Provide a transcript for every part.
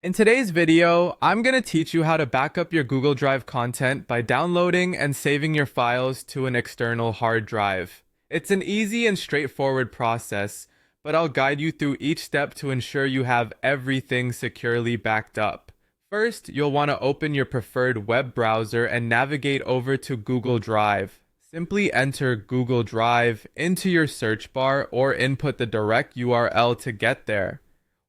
In today's video, I'm going to teach you how to back up your Google Drive content by downloading and saving your files to an external hard drive. It's an easy and straightforward process, but I'll guide you through each step to ensure you have everything securely backed up. First, you'll want to open your preferred web browser and navigate over to Google Drive. Simply enter Google Drive into your search bar or input the direct URL to get there.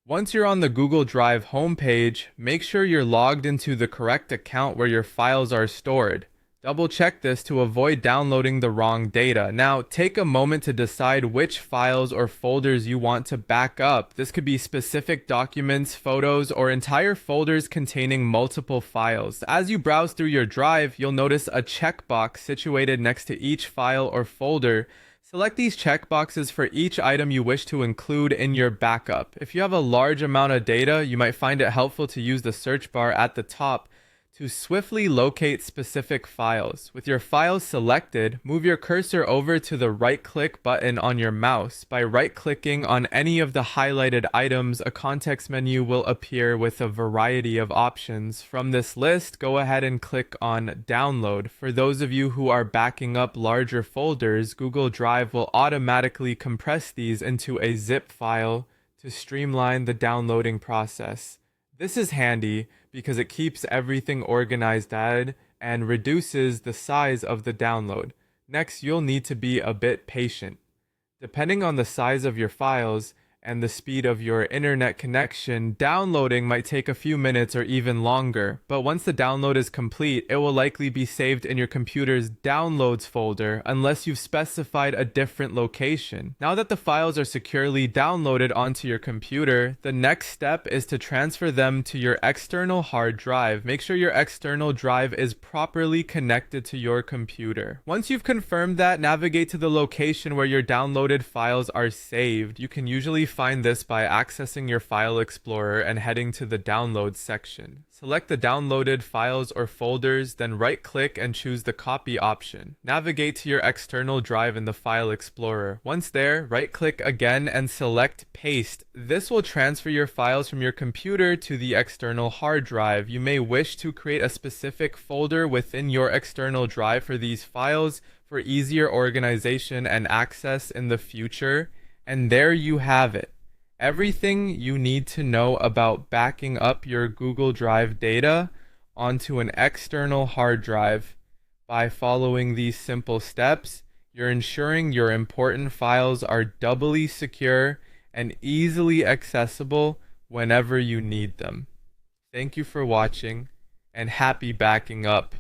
Once you're on the Google Drive homepage, make sure you're logged into the correct account where your files are stored. Double check this to avoid downloading the wrong data. Now, take a moment to decide which files or folders you want to back up. This could be specific documents, photos, or entire folders containing multiple files. As you browse through your drive, you'll notice a checkbox situated next to each file or folder. Select these checkboxes for each item you wish to include in your backup. If you have a large amount of data, you might find it helpful to use the search bar at the top to swiftly locate specific files. With your files selected, move your cursor over to the right-click button on your mouse. By right-clicking on any of the highlighted items, a context menu will appear with a variety of options. From this list, go ahead and click on Download. For those of you who are backing up larger folders, Google Drive will automatically compress these into a zip file to streamline the downloading process. This is handy because it keeps everything organized and reduces the size of the download. Next, you'll need to be a bit patient. Depending on the size of your files and the speed of your internet connection, downloading might take a few minutes or even longer. But once the download is complete, it will likely be saved in your computer's downloads folder unless you've specified a different location. Now that the files are securely downloaded onto your computer, the next step is to transfer them to your external hard drive. Make sure your external drive is properly connected to your computer. Once you've confirmed that, navigate to the location where your downloaded files are saved. You can usually find this by accessing your file explorer and heading to the downloads section. Select the downloaded files or folders, then right-click and choose the copy option. Navigate to your external drive in the file explorer. Once there, right-click again and select paste. This will transfer your files from your computer to the external hard drive. You may wish to create a specific folder within your external drive for these files for easier organization and access in the future. And there you have it. Everything you need to know about backing up your Google Drive data onto an external hard drive. By following these simple steps, you're ensuring your important files are doubly secure and easily accessible whenever you need them. Thank you for watching, and happy backing up.